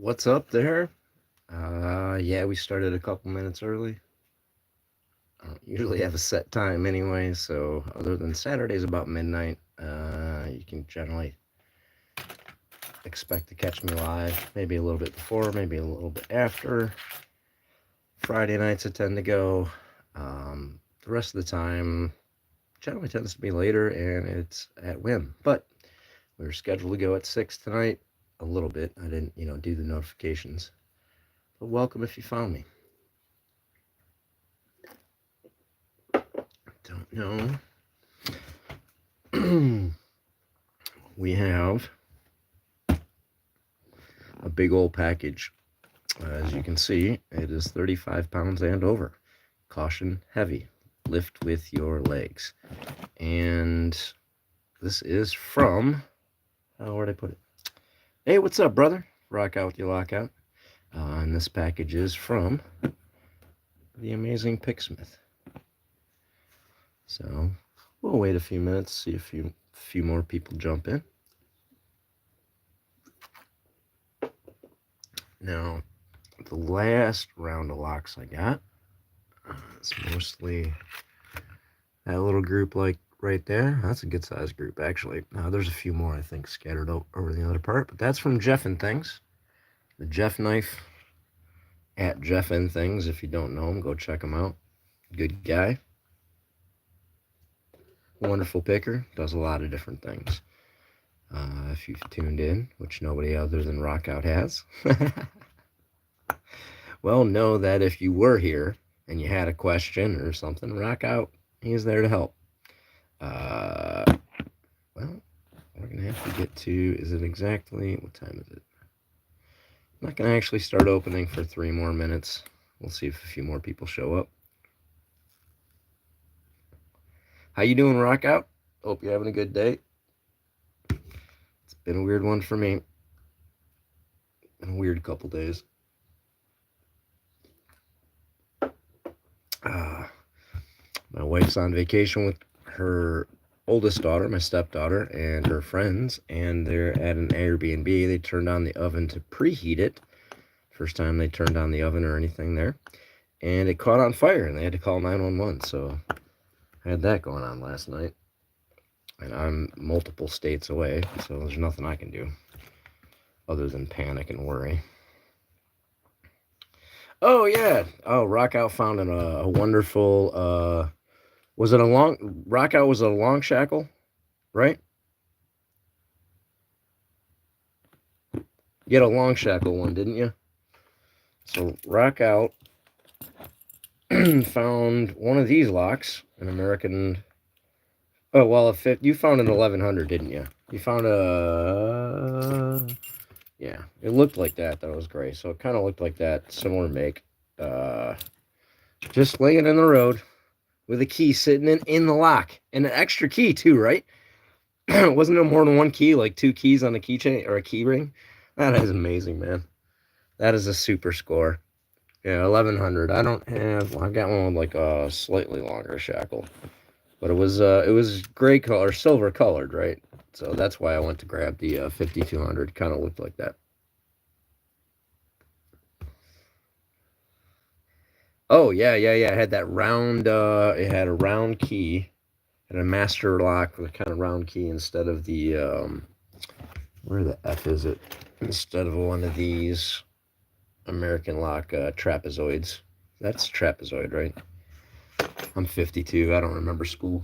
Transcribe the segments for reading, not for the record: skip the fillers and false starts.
What's up there? Yeah, we started a couple minutes early. I don't usually have a set time anyway, so other than Saturdays about midnight, you can generally expect to catch me live, maybe a little bit before, maybe a little bit after. Friday nights I tend to go. The rest of the time generally tends to be later and it's at whim. But we were scheduled to go at 6 tonight. A little bit. I didn't, do the notifications. But welcome if you found me. Don't know. We have a big old package. As you can see, it is 35 pounds and over. Caution heavy. Lift with your legs. And this is from, where'd I put it? Hey, what's up, brother? Rock out with your lockout. And this package is from the amazing Picksmith. So we'll wait a few minutes, see if a few more people jump in. Now, the last round of locks I got, it's mostly that little group like right there. That's a good sized group, actually. There's a few more, I think, scattered over the other part, but that's from Jeff and Things. The Jeff knife at Jeff and Things. If you don't know him, go check him out. Good guy. Wonderful picker. Does a lot of different things. If you've tuned in, which nobody other than Rockout has, well, know that if you were here and you had a question or something, Rockout, he's there to help. Well, we're going to have to get to, is it exactly, what time is it? I'm not going to actually start opening for 3 more minutes. We'll see if a few more people show up. How you doing, Rockout? Hope you're having a good day. It's been a weird one for me. Been a weird couple days. My wife's on vacation with her oldest daughter, my stepdaughter, and her friends, and they're at an Airbnb. They turned on the oven to preheat it. First time they turned on the oven or anything there. And it caught on fire, and they had to call 911. So I had that going on last night. And I'm multiple states away, so there's nothing I can do other than panic and worry. Oh, yeah. Oh, Rockout found a wonderful, was it a long, Rockout was a long shackle, right? You had a long shackle one, didn't you? So Rockout found one of these locks, an American. Oh, well, you found an 1100, didn't you? You found a. Yeah, it looked like that. That was gray. So it kind of looked like that, similar make. Just laying in the road with a key sitting in the lock. And an extra key, too, right? Wasn't there more than one key, like 2 keys on a keychain or a key ring? That is amazing, man. That is a super score. Yeah, 1100. I don't have. Well, I got one with like a slightly longer shackle, but it was gray color, silver colored, right? So that's why I went to grab the 5200. Kind of looked like that. Oh yeah, yeah, yeah. It had that round. It had a round key and a master lock with kind of round key instead of the where the F is it? Instead of one of these American lock trapezoids. That's trapezoid, right? I'm 52. I don't remember school.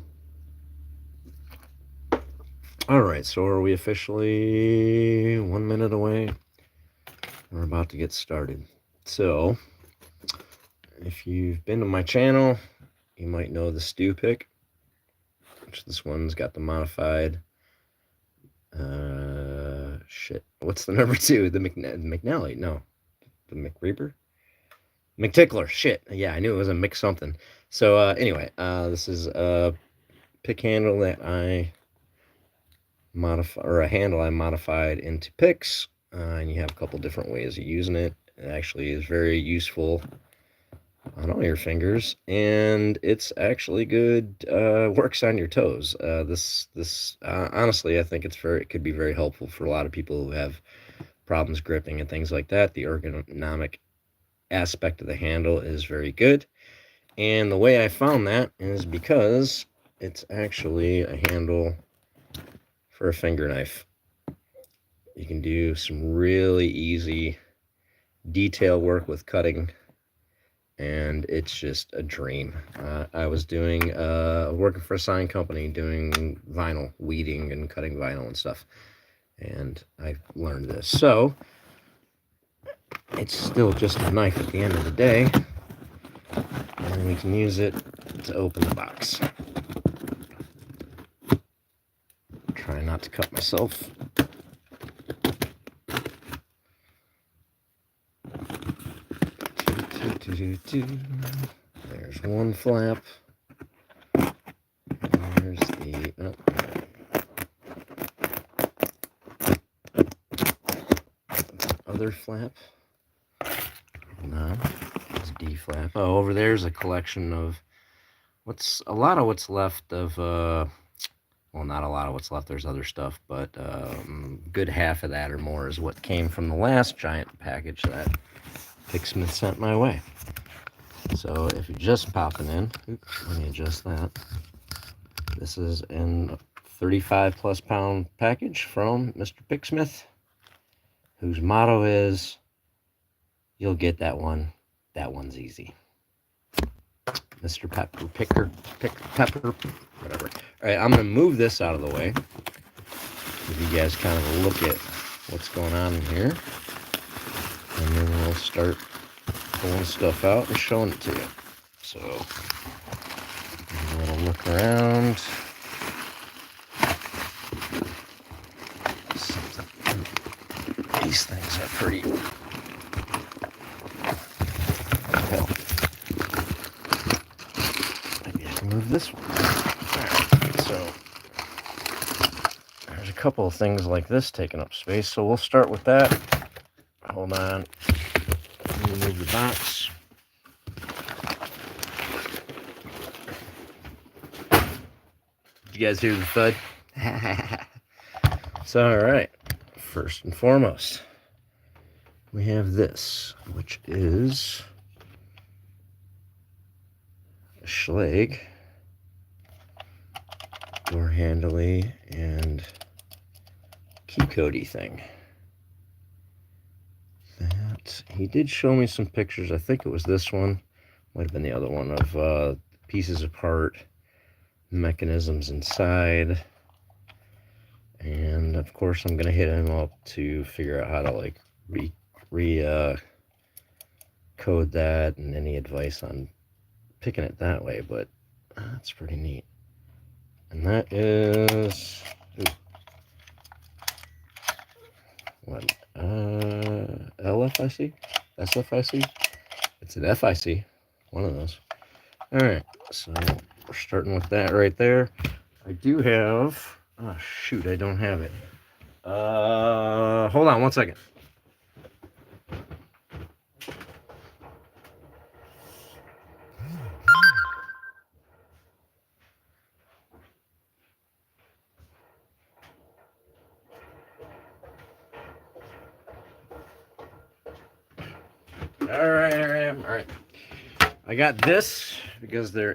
All right, so are we officially 1 minute away? We're about to get started. So, if you've been to my channel, you might know the stew pick, which this one's got the modified. Shit. What's the number 2? The McNally? No, the McReaper. McTickler. Shit. Yeah, I knew it was a Mc something. So anyway, this is a pick handle that I modify, or a handle I modified into picks, and you have a couple different ways of using it. It actually is very useful on all your fingers, and it's actually good. Works on your toes. This honestly, I think it could be very helpful for a lot of people who have problems gripping and things like that. The ergonomic aspect of the handle is very good. And the way I found that is because it's actually a handle for a finger knife. You can do some really easy detail work with cutting, and it's just a dream. I was doing working for a sign company, doing vinyl, weeding and cutting vinyl and stuff, and I learned this. So it's still just a knife at the end of the day, and we can use it to open the box. Try not to cut myself. There's one flap. There's the other flap. No, it's D flap. Oh, over there's a collection of a lot of what's left of well, not a lot of what's left. There's other stuff, but good half of that or more is what came from the last giant package that Picksmith sent my way. So if you're just popping in, oops, let me adjust that. This is a 35 plus pound package from Mr. Picksmith, whose motto is, "You'll get that one. That one's easy." Mr. Pepper, whatever. All right, I'm going to move this out of the way. Give you guys kind of a look at what's going on in here. And then we'll start pulling stuff out and showing it to you. So, a little look around. These things are pretty. Hell. Maybe I can move this one. Alright, so there's a couple of things like this taking up space, so we'll start with that. Hold on. Let me move the box. Did you guys hear the thud? So, alright. First and foremost, we have this, which is a Schlage door handly and key cody thing. That he did show me some pictures. I think it was this one, might have been the other one, of pieces apart, mechanisms inside. And of course I'm gonna hit him up to figure out how to like code that and any advice on picking it that way, but that's pretty neat. And that is what, LFIC? SFIC? It's an FIC, one of those. Alright, so we're starting with that right there. I do have, oh shoot, I don't have it. Hold on one second. All right. I got this because I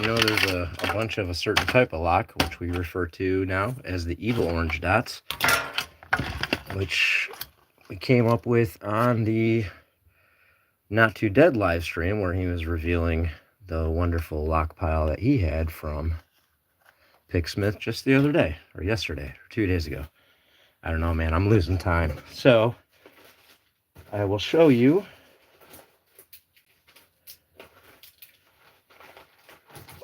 know there's a bunch of a certain type of lock, which we refer to now as the Evil Orange Dots, which we came up with on the Not Too Dead live stream, where he was revealing the wonderful lock pile that he had from Picksmith just the other day, or yesterday, or 2 days ago. I don't know, man. I'm losing time. So I will show you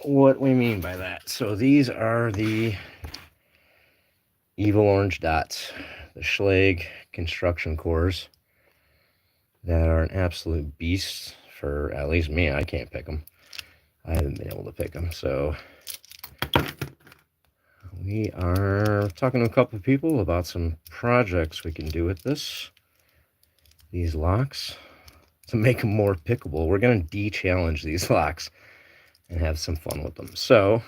what we mean by that. So these are the Evil Orange Dots, the Schlage construction cores that are an absolute beast for at least me. I can't pick them. I haven't been able to pick them. So we are talking to a couple of people about some projects we can do with these locks to make them more pickable. We're going to de-challenge these locks and have some fun with them. So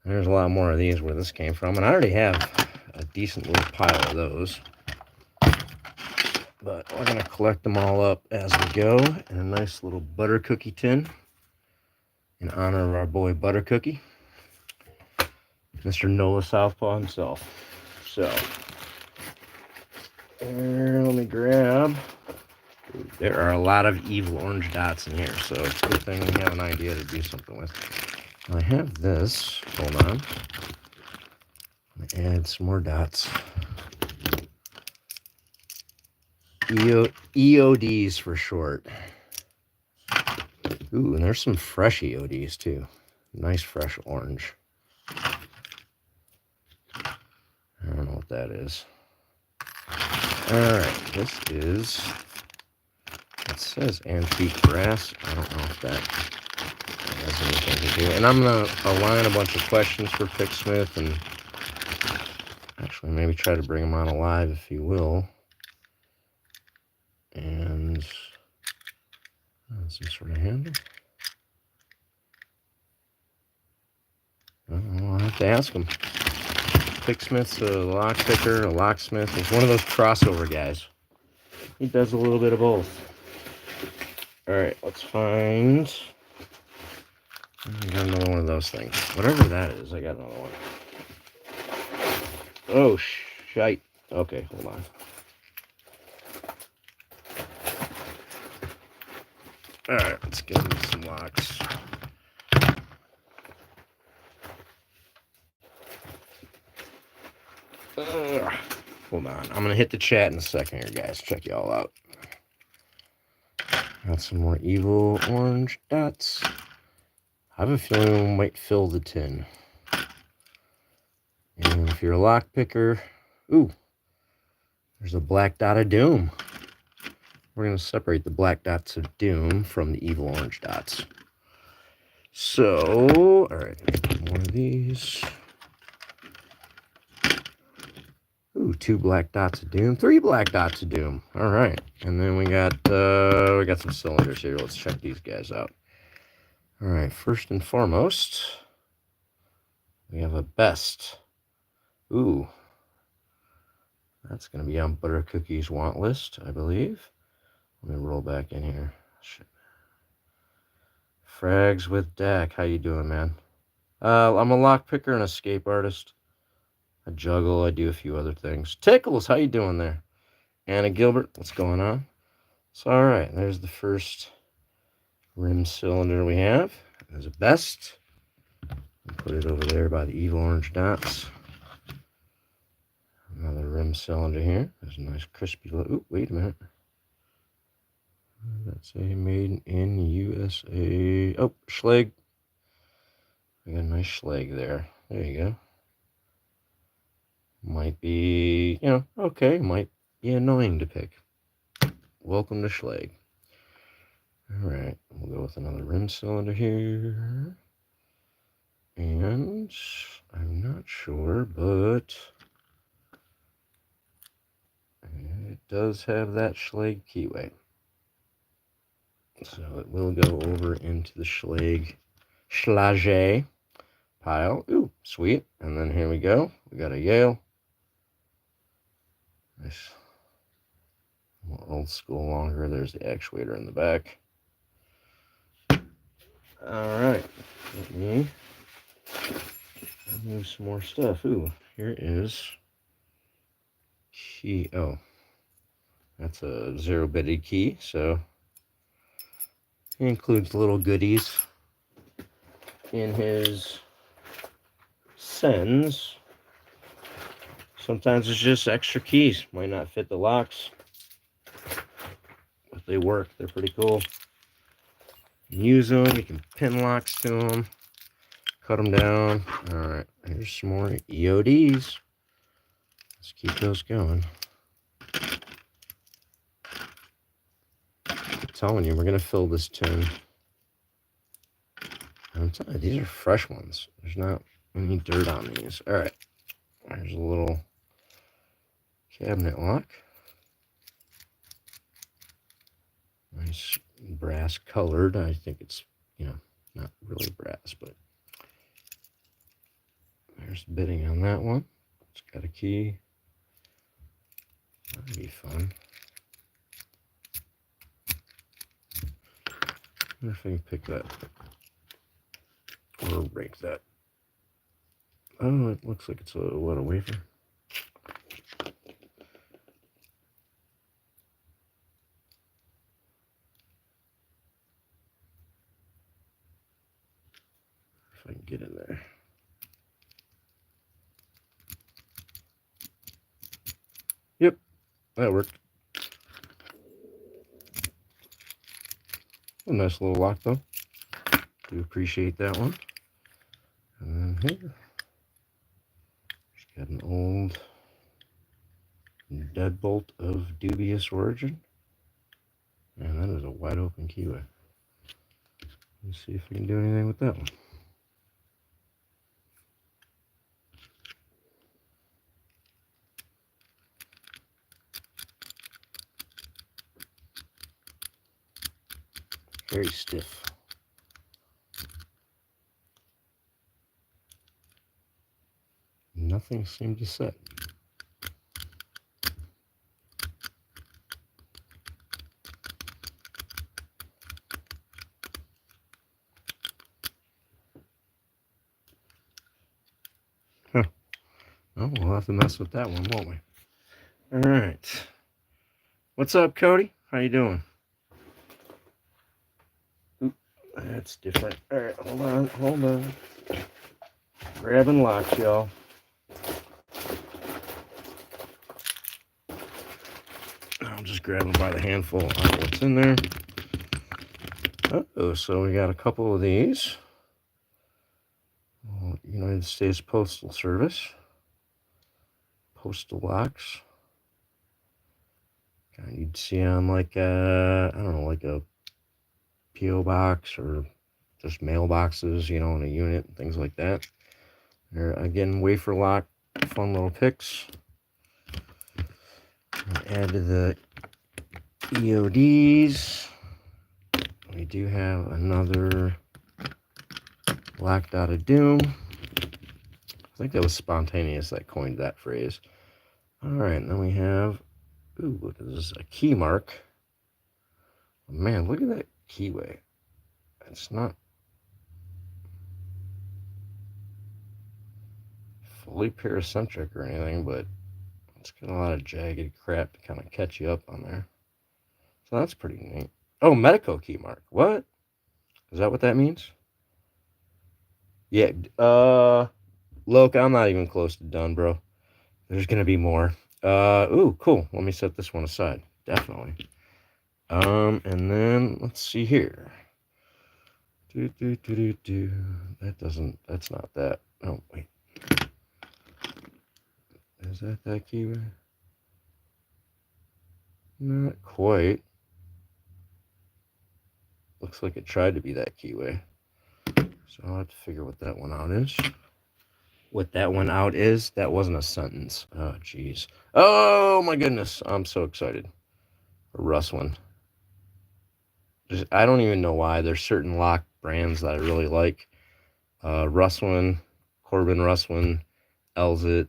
there's a lot more of these where this came from, and I already have a decent little pile of those. But we're going to collect them all up as we go in a nice little butter cookie tin in honor of our boy Butter Cookie, Mr. Nola Southpaw himself. So, let me grab. There are a lot of evil orange dots in here, so it's a good thing we have an idea to do something with. I have this. Hold on. I'm going to add some more dots. EODs for short. Ooh, and there's some fresh EODs too. Nice fresh orange. I don't know what that is. Alright, this is, it says antique brass. I don't know if that has anything to do. And I'm going to align a bunch of questions for Picksmith and actually maybe try to bring him on alive if he will. And some sort of handle. I'll have to ask him. Picksmith's a lock picker, a locksmith. He's one of those crossover guys. He does a little bit of both. Alright, let's find... I got another one of those things. Whatever that is, I got another one. Oh, shite. Okay, hold on. Alright, let's get into some locks. Hold on. I'm going to hit the chat in a second here, guys. Check y'all out. Got some more evil orange dots. I have a feeling we might fill the tin. And if you're a lock picker, ooh, there's a black dot of doom. We're going to separate the black dots of doom from the evil orange dots. So, all right, more of these. Ooh, 2 black dots of doom, 3 black dots of doom. All right, and then we got some cylinders here. Let's check these guys out. All right, first and foremost, we have a best. Ooh, that's going to be on Butter Cookie's want list, I believe. Let me roll back in here. Shit. Frags with Dak. How you doing, man? I'm a lock picker and escape artist. I juggle. I do a few other things. Tickles, how you doing there? Anna Gilbert, what's going on? So, all right, there's the first rim cylinder we have. There's a best. Put it over there by the evil orange dots. Another rim cylinder here. There's a nice crispy look. Ooh, wait a minute. That's a made in USA. Oh, Schlage. We got a nice Schlage there. There you go. Might be, okay. Might be annoying to pick. Welcome to Schlage. All right, we'll go with another rim cylinder here. And I'm not sure, but it does have that Schlage keyway. So it will go over into the Schlage pile. Ooh, sweet. And then here we go. We got a Yale. Nice. More old school longer. There's the actuator in the back. All right. Let me move some more stuff. Ooh, here is key. Oh, that's a 0-bitted key. So he includes little goodies in his sends. Sometimes it's just extra keys. Might not fit the locks, but they work. They're pretty cool. You can use them. You can pin locks to them. Cut them down. All right. Here's some more EODs. Let's keep those going. I'm telling you, we're going to fill this tin. I'm telling you, these are fresh ones. There's not any dirt on these. All right. There's a little cabinet lock. Nice brass colored. I think it's, not really brass, but there's bitting on that one. It's got a key. That'd be fun. wonder if I can pick that or rank that. Oh, it looks like it's a wafer. If I can get in there. Yep, that worked. A nice little lock though. Do appreciate that one. And then here, she's got an old deadbolt of dubious origin. And that is a wide open keyway. Let's see if we can do anything with that one. Very stiff. Nothing seemed to set. Huh. Oh, we'll have to mess with that one, won't we? All right. What's up, Cody? How you doing? Oop, that's different. All right, hold on. Grabbing locks, y'all. I'll just grab them by the handful. What's in there? Oh, so we got a couple of these. United States Postal Service. Postal locks. You'd see on like I don't know, like a P.O. box or just mailboxes, you know, in a unit, things like that. They're, again, wafer lock, fun little picks. Add to the EODs. We do have another Locked Out of Doom. I think that was Spontaneous that coined that phrase. All right, and then we have, ooh, what is this? A key mark. Man, look at that keyway. It's not fully paracentric or anything, but it's got a lot of jagged crap to kind of catch you up on there. So that's pretty neat. Oh, Medico key mark. What? Is that what that means? Yeah. Look, I'm not even close to done, bro. There's gonna be more. Ooh, cool. Let me set this one aside. Definitely. And then let's see here. That doesn't. That's not that. Oh wait. Is that keyway? Not quite. Looks like it tried to be that keyway. So I'll have to figure what that one out is. What that one out is, that wasn't a sentence. Oh, jeez. Oh, my goodness. I'm so excited. A Russwin. I don't even know why. There's certain lock brands that I really like. Russwin, Corbin Russwin, Elzit.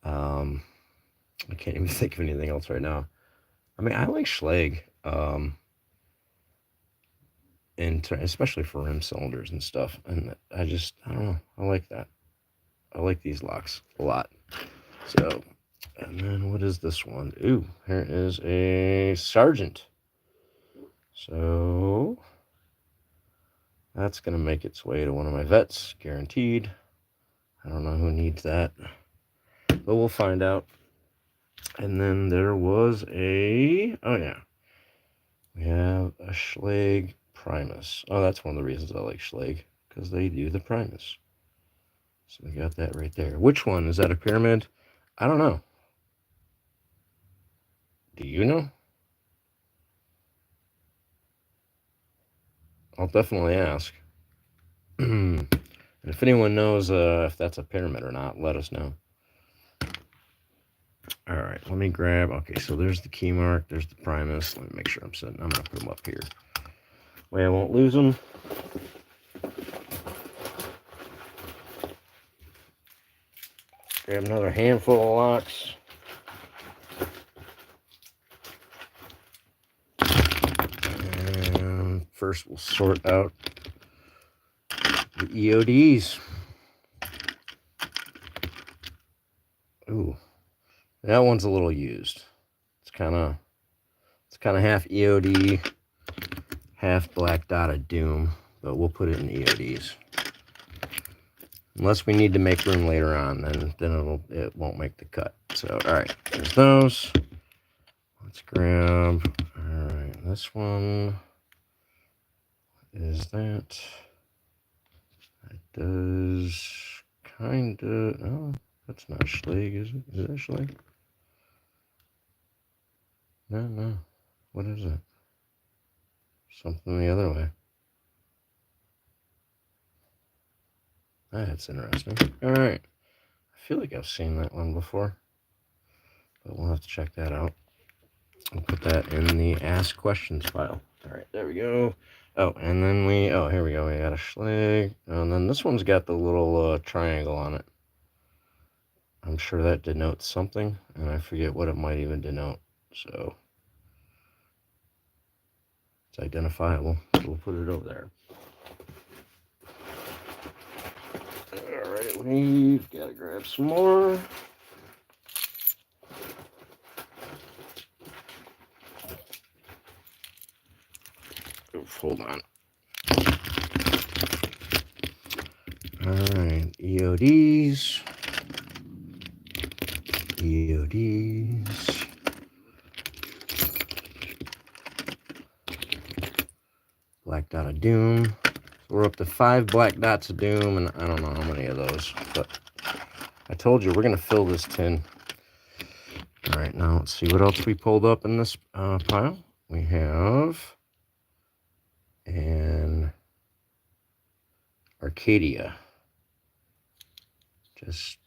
I can't even think of anything else right now. I mean, I like Schlage. And especially for rim cylinders and stuff. And I don't know. I like that. I like these locks a lot. So, and then what is this one? Ooh, here is a Sargent. So that's going to make its way to one of my vets, guaranteed. I don't know who needs that, but we'll find out. And then there was a, oh yeah, we have a Schlage Primus. Oh, that's one of the reasons I like Schlage, because they do the Primus. So we got that right there. Which one? Is that a pyramid? I don't know. Do you know? I'll definitely ask. And if anyone knows if that's a pyramid or not, let us know. All right, let me grab. Okay, so there's the key mark. There's the Primus. Let me make sure I'm going to put them up here. Way I won't lose them. Grab another handful of locks. And first we'll sort out the EODs. Ooh, that one's a little used. It's kind of half EOD, half Black Dot of Doom, but we'll put it in EODs. Unless we need to make room later on, then it won't make the cut. So, all right, there's those. Let's grab. All right, this one is that. It does kind of. Oh, that's not Schlage, is it? Is that Schlage? No. What is it? Something the other way. That's interesting. All right. I feel like I've seen that one before, but we'll have to check that out. I'll put that in the Ask Questions file. All right, there we go. Oh, and then here we go. We got a Schlage. And then this one's got the little triangle on it. I'm sure that denotes something, and I forget what it might even denote. So it's identifiable. So we'll put it over there. All right, we've got to grab some more. Oof, hold on. All right, EODs. Black Dot of Doom. So we're up to 5 Black Dots of Doom, and I don't know how many of those, but I told you we're going to fill this tin. All right, now let's see what else we pulled up in this pile. We have an Arcadia. Just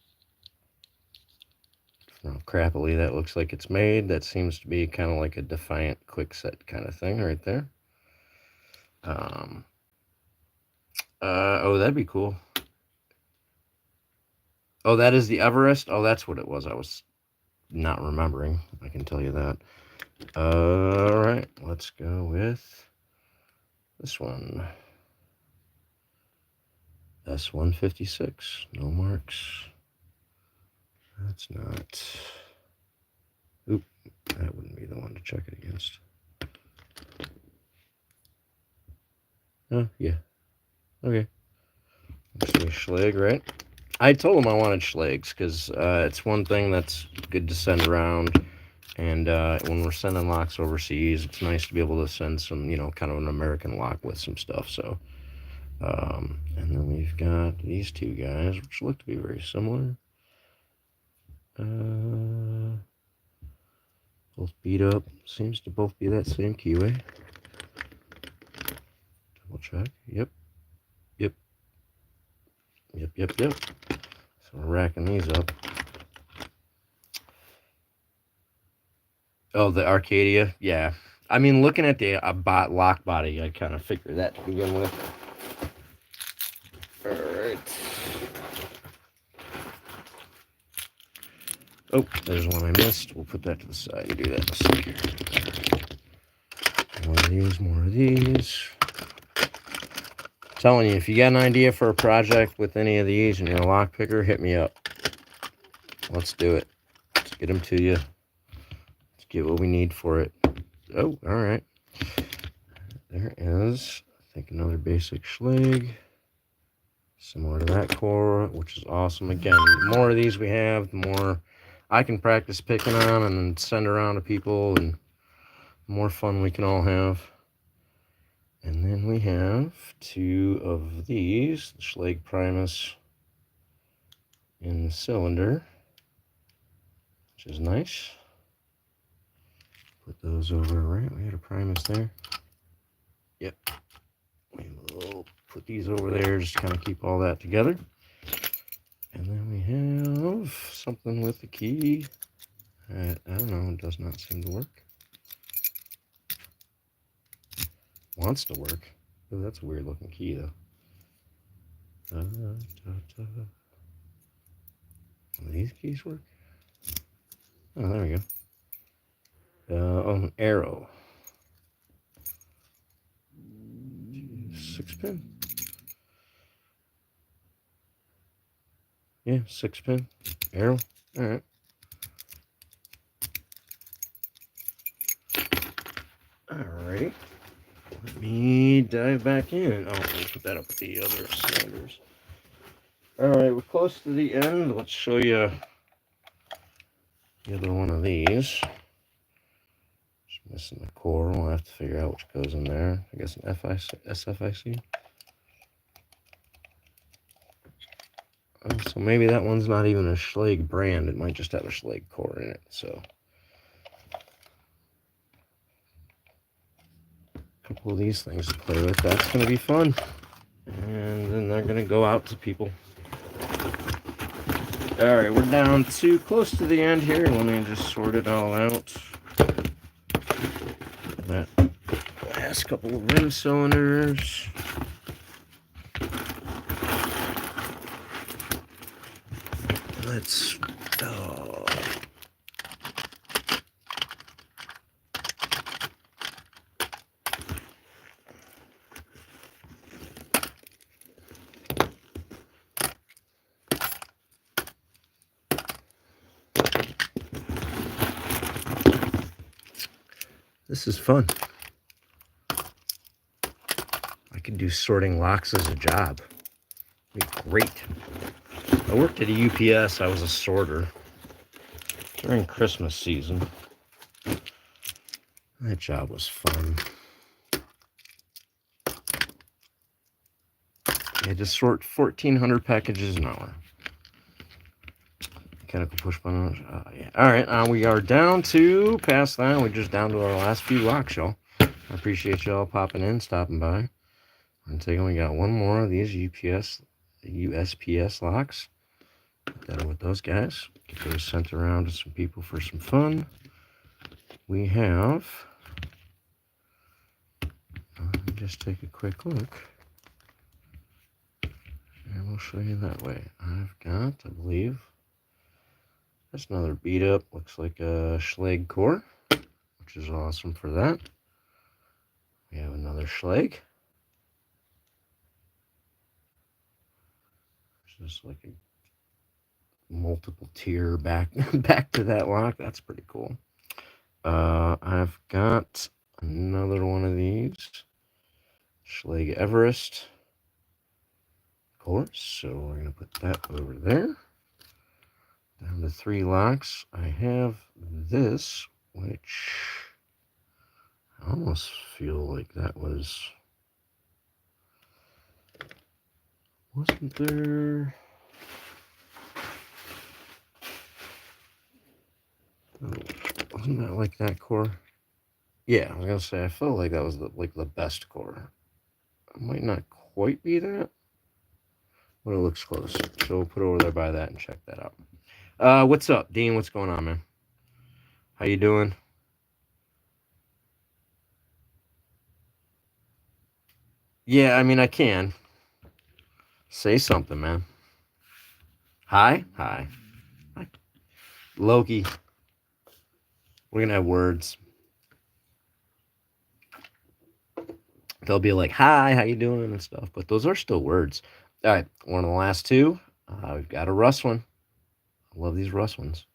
how crappily that looks like it's made. That seems to be kind of like a Defiant Quickset kind of thing right there. Oh, that'd be cool. Oh, that is the Everest? Oh, that's what it was. I was not remembering. I can tell you that. All right, let's go with this one. S156. No marks. That's not... Oop, that wouldn't be the one to check it against. Oh, yeah. Okay. Looks like Schlage, right? I told him I wanted Schlages because it's one thing that's good to send around. And when we're sending locks overseas, it's nice to be able to send some, kind of an American lock with some stuff. So, and then we've got these two guys, which look to be very similar. Both beat up. Seems to both be that same keyway. Double check. Yep. So we're racking these up. Oh, the Arcadia. Yeah. I mean, looking at the lock body, I kind of figured that to begin with. All right. Oh, there's one I missed. We'll put that to the side and do that in a second. More of these. I'm telling you, if you got an idea for a project with any of these and you're a lock picker, hit me up. Let's do it. Let's get them to you. Let's get what we need for it. Oh, all right. There is, I think, another basic Schlage. Similar to that core, which is awesome. Again, the more of these we have, the more I can practice picking on and send around to people, and the more fun we can all have. And then we have 2 of these, the Schlage Primus in the cylinder, which is nice. Put those over, right? We had a Primus there. Yep. We will put these over there, just kind of keep all that together. And then we have something with the key. I don't know, it does not seem to work. Wants to work. Oh, that's a weird looking key though. Will these keys work? Oh, there we go. Oh, an arrow. 6-pin. Yeah, 6-pin arrow. All right. Alrighty. Let me dive back in. Oh, we'll put that up with the other cylinders. Alright, we're close to the end. Let's show you the other one of these. Just missing the core. We'll have to figure out which goes in there. I guess an SFIC. So maybe that one's not even a Schlage brand. It might just have a Schlage core in it. So a couple of these things to play with. That's going to be fun. And then they're going to go out to people. Alright, we're down to close to the end here. Let me just sort it all out. That last couple of rim cylinders. Let's this is fun. I could do sorting locks as a job. It'd be great. I worked at a UPS. I was a sorter during Christmas season. That job was fun. I had to sort 1,400 packages an hour. Mechanical push button. Yeah. All right, we are down to past that. We're just down to our last few locks, y'all. I appreciate y'all popping in, stopping by. I'm taking. We got one more of these USPS locks. Put that with those guys. Get those sent around to some people for some fun. We have. Let me just take a quick look. And we'll show you that way. I've got, I believe, that's another beat up. Looks like a Schlage core, which is awesome for that. We have another Schlage. Just like a multiple tier back to that lock. That's pretty cool. I've got another one of these Schlage Everest. Of course, so we're gonna put that over there. Down to 3 locks. I have this, which I almost feel like that wasn't there. Oh, wasn't that like that core? Yeah, I was gonna say I felt like that was the best core. It might not quite be that, but it looks close. So we'll put it over there by that and check that out. What's up, Dean? What's going on, man? How you doing? Yeah, I mean, I can. Say something, man. Hi? Hi. Hi. Loki. We're going to have words. They'll be like, hi, how you doing, and stuff. But those are still words. All right, one of the last two. We've got a Russ one. I love these Russ ones.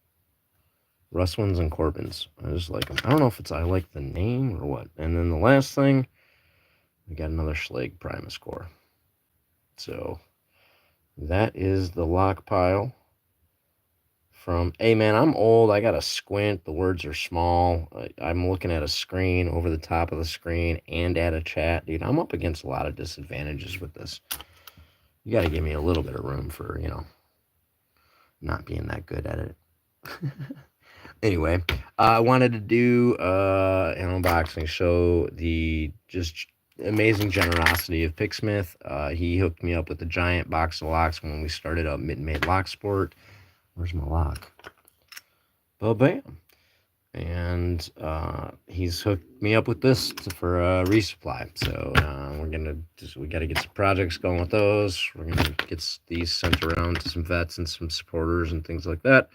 Russ ones and Corbins. I just like them. I don't know if it's I like the name or what. And then the last thing, we got another Schlage Primus core. So that is the lock pile from, hey man, I'm old. I got to squint. The words are small. I'm looking at a screen over the top of the screen and at a chat. Dude, I'm up against a lot of disadvantages with this. You got to give me a little bit of room for, not being that good at it. Anyway, I wanted to do an unboxing, show the just amazing generosity of Picksmith. He hooked me up with a giant box of locks when we started up Mid-Made Lock Sport. Where's my lock? Well, bam. And he's hooked me up with this for a resupply. So we got to get some projects going with those. We're gonna get these sent around to some vets and some supporters and things like that.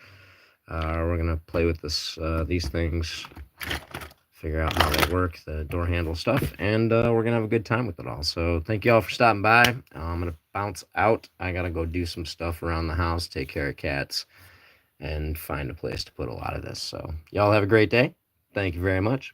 We're gonna play with these things, figure out how they work, the door handle stuff, and we're gonna have a good time with it all. So thank you all for stopping by. I'm gonna bounce out. I gotta go do some stuff around the house, take care of cats, and find a place to put a lot of this. So y'all have a great day. Thank you very much.